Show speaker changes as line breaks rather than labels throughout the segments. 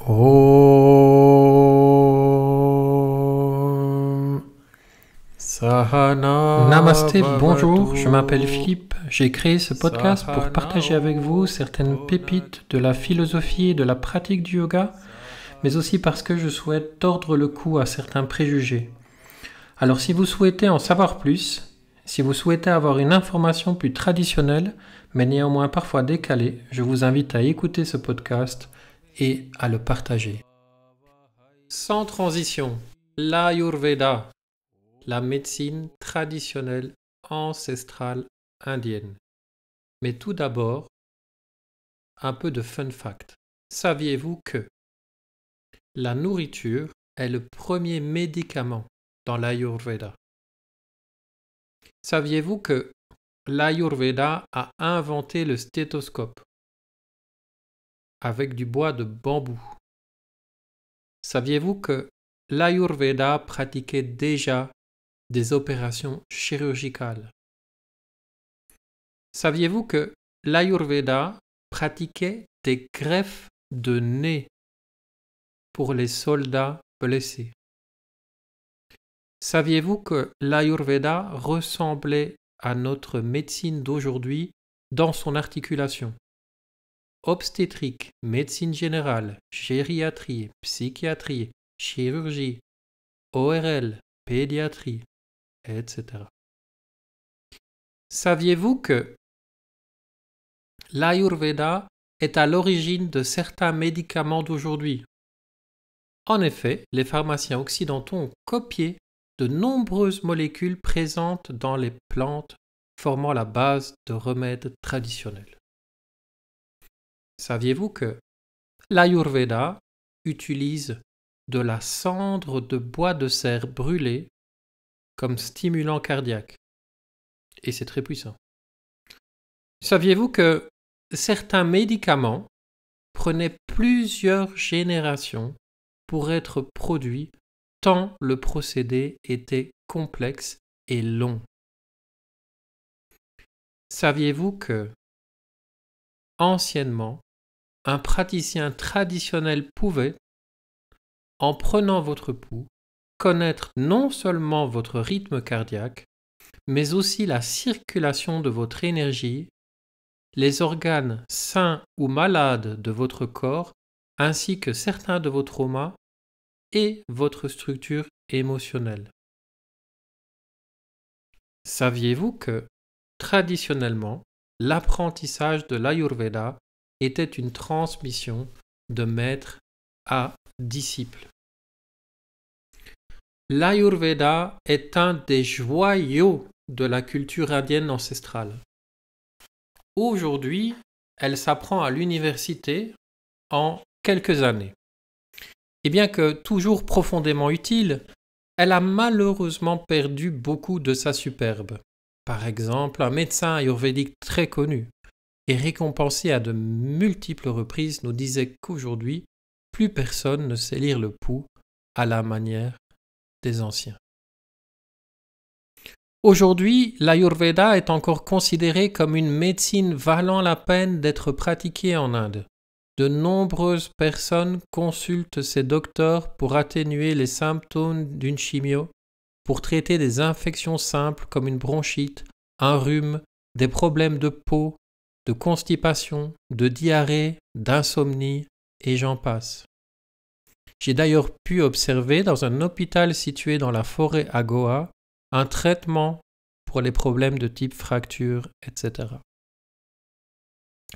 Om Sahana
Namasté, bonjour,
Bhavatu
je m'appelle Philippe. J'ai créé ce podcast pour
Sahana
partager avec vous certaines pépites de la philosophie et de la pratique du yoga, mais aussi parce que je souhaite tordre le cou à certains préjugés. Alors si vous souhaitez en savoir plus, si vous souhaitez avoir une information plus traditionnelle, mais néanmoins parfois décalée, je vous invite à écouter ce podcast et à le partager. Sans transition, l'Ayurveda, la médecine traditionnelle ancestrale indienne. Mais tout d'abord, un peu de fun fact. Saviez-vous que la nourriture est le premier médicament dans l'Ayurveda? Saviez-vous que l'Ayurveda a inventé le stéthoscope avec du bois de bambou? Saviez-vous que l'Ayurveda pratiquait déjà des opérations chirurgicales? Saviez-vous que l'Ayurveda pratiquait des greffes de nez pour les soldats blessés? Saviez-vous que l'Ayurveda ressemblait à notre médecine d'aujourd'hui dans son articulation? Obstétrique, médecine générale, gériatrie, psychiatrie, chirurgie, ORL, pédiatrie, etc. Saviez-vous que l'Ayurveda est à l'origine de certains médicaments d'aujourd'hui? En effet, les pharmaciens occidentaux ont copié de nombreuses molécules présentes dans les plantes formant la base de remèdes traditionnels. Saviez-vous que l'Ayurveda utilise de la cendre de bois de serre brûlé comme stimulant cardiaque? Et c'est très puissant. Saviez-vous que certains médicaments prenaient plusieurs générations pour être produits tant le procédé était complexe et long? Saviez-vous que, anciennement, un praticien traditionnel pouvait, en prenant votre pouls, connaître non seulement votre rythme cardiaque, mais aussi la circulation de votre énergie, les organes sains ou malades de votre corps, ainsi que certains de vos traumas et votre structure émotionnelle? Saviez-vous que, traditionnellement, l'apprentissage de l'Ayurveda était une transmission de maître à disciple? L'Ayurveda est un des joyaux de la culture indienne ancestrale. Aujourd'hui, elle s'apprend à l'université en quelques années. Et bien que toujours profondément utile, elle a malheureusement perdu beaucoup de sa superbe. Par exemple, un médecin ayurvédique très connu et récompensé à de multiples reprises nous disait qu'aujourd'hui, plus personne ne sait lire le pouls à la manière des anciens. Aujourd'hui, l'Ayurveda est encore considéré comme une médecine valant la peine d'être pratiquée en Inde. De nombreuses personnes consultent ces docteurs pour atténuer les symptômes d'une chimio, pour traiter des infections simples comme une bronchite, un rhume, des problèmes de peau, de constipation, de diarrhée, d'insomnie, et j'en passe. J'ai d'ailleurs pu observer dans un hôpital situé dans la forêt à Goa un traitement pour les problèmes de type fracture, etc.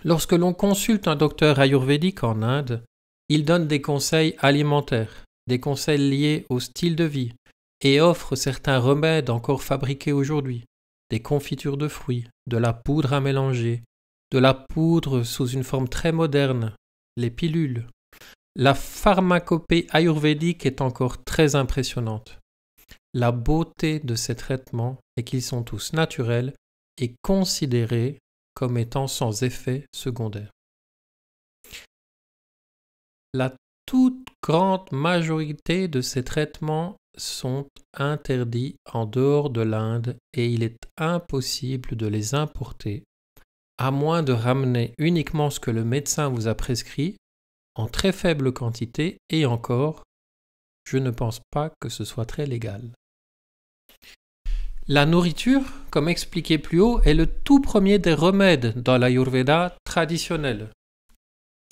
Lorsque l'on consulte un docteur ayurvédique en Inde, il donne des conseils alimentaires, des conseils liés au style de vie et offre certains remèdes encore fabriqués aujourd'hui, des confitures de fruits, de la poudre à mélanger, de la poudre sous une forme très moderne, les pilules. La pharmacopée ayurvédique est encore très impressionnante. La beauté de ces traitements est qu'ils sont tous naturels et considérés comme étant sans effet secondaire. La toute grande majorité de ces traitements sont interdits en dehors de l'Inde et il est impossible de les importer à moins de ramener uniquement ce que le médecin vous a prescrit en très faible quantité et encore, je ne pense pas que ce soit très légal. La nourriture, comme expliqué plus haut, est le tout premier des remèdes dans l'Ayurveda traditionnel.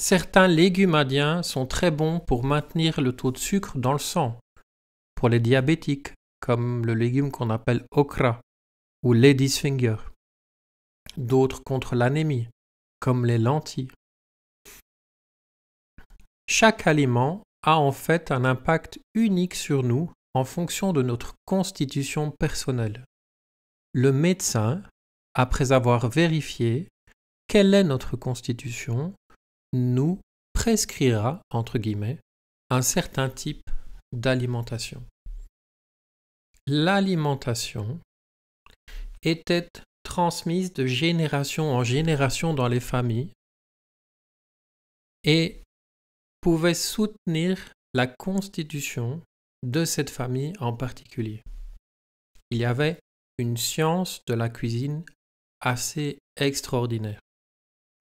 Certains légumes indiens sont très bons pour maintenir le taux de sucre dans le sang, pour les diabétiques, comme le légume qu'on appelle okra ou lady's finger. D'autres contre l'anémie, comme les lentilles. Chaque aliment a en fait un impact unique sur nous en fonction de notre constitution personnelle. Le médecin, après avoir vérifié quelle est notre constitution, nous prescrira, entre guillemets, un certain type d'alimentation. L'alimentation était transmise de génération en génération dans les familles et pouvait soutenir la constitution de cette famille en particulier. Il y avait une science de la cuisine assez extraordinaire.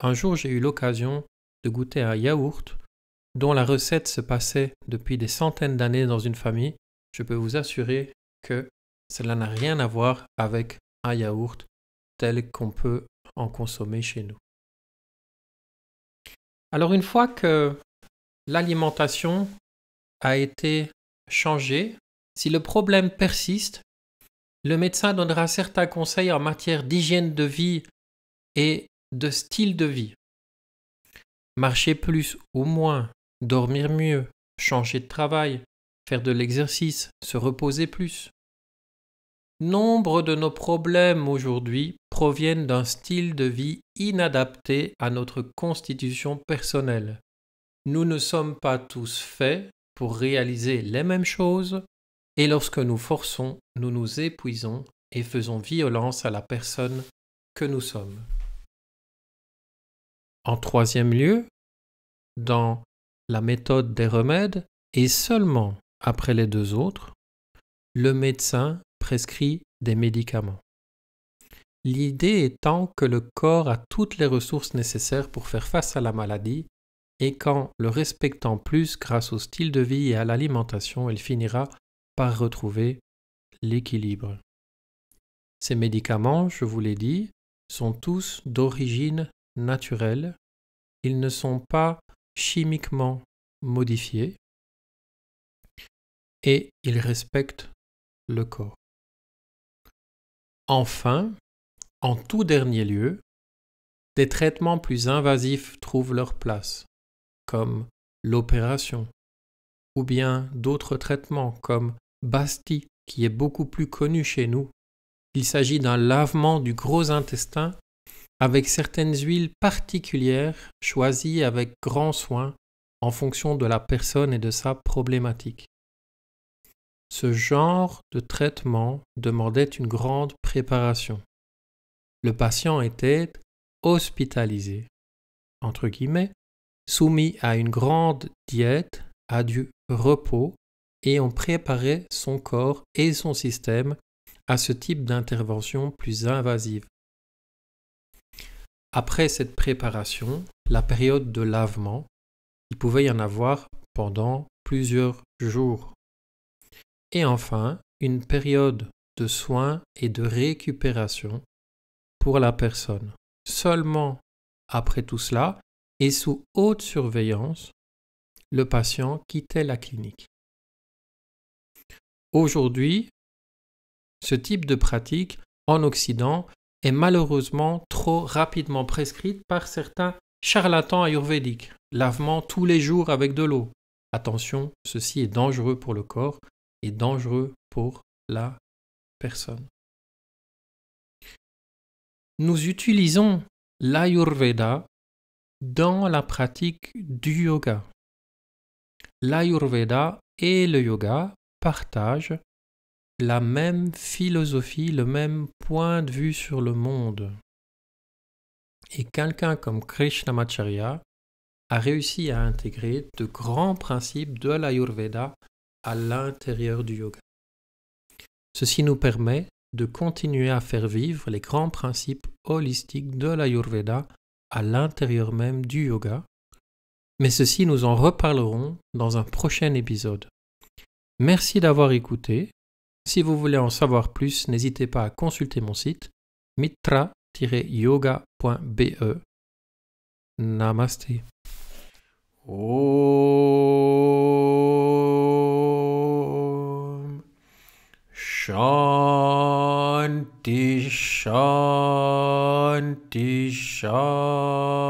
Un jour, j'ai eu l'occasion de goûter un yaourt dont la recette se passait depuis des centaines d'années dans une famille. Je peux vous assurer que cela n'a rien à voir avec un yaourt tel qu'on peut en consommer chez nous. Alors une fois que l'alimentation a été changée, si le problème persiste, le médecin donnera certains conseils en matière d'hygiène de vie et de style de vie. Marcher plus ou moins, dormir mieux, changer de travail, faire de l'exercice, se reposer plus. Nombre de nos problèmes aujourd'hui proviennent d'un style de vie inadapté à notre constitution personnelle. Nous ne sommes pas tous faits pour réaliser les mêmes choses et lorsque nous forçons, nous nous épuisons et faisons violence à la personne que nous sommes. En troisième lieu, dans la méthode des remèdes et seulement après les deux autres, le médecin prescrit des médicaments. L'idée étant que le corps a toutes les ressources nécessaires pour faire face à la maladie et qu'en le respectant plus grâce au style de vie et à l'alimentation, il finira par retrouver l'équilibre. Ces médicaments, je vous l'ai dit, sont tous d'origine naturelle. Ils ne sont pas chimiquement modifiés et ils respectent le corps. Enfin, en tout dernier lieu, des traitements plus invasifs trouvent leur place, comme l'opération, ou bien d'autres traitements comme Basti, qui est beaucoup plus connu chez nous. Il s'agit d'un lavement du gros intestin avec certaines huiles particulières choisies avec grand soin en fonction de la personne et de sa problématique. Ce genre de traitement demandait une grande préparation. Le patient était hospitalisé, entre guillemets, soumis à une grande diète, à du repos, et on préparait son corps et son système à ce type d'intervention plus invasive. Après cette préparation, la période de lavement, il pouvait y en avoir pendant plusieurs jours. Et enfin, une période de soins et de récupération pour la personne. Seulement après tout cela, et sous haute surveillance, le patient quittait la clinique. Aujourd'hui, ce type de pratique en Occident est malheureusement trop rapidement prescrite par certains charlatans ayurvédiques. Lavement tous les jours avec de l'eau. Attention, ceci est dangereux pour le corps et dangereux pour la personne. Nous utilisons l'Ayurveda dans la pratique du yoga. L'Ayurveda et le yoga partagent la même philosophie, le même point de vue sur le monde. Et quelqu'un comme Krishnamacharya a réussi à intégrer de grands principes de l'Ayurveda à l'intérieur du yoga. Ceci nous permet de continuer à faire vivre les grands principes holistiques de l'Ayurveda à l'intérieur même du yoga, Mais ceci, nous en reparlerons dans un prochain épisode. Merci d'avoir écouté. Si vous voulez en savoir plus, n'hésitez pas à consulter mon site mitra-yoga.be. Namaste. Om Shanti Shanti Shanti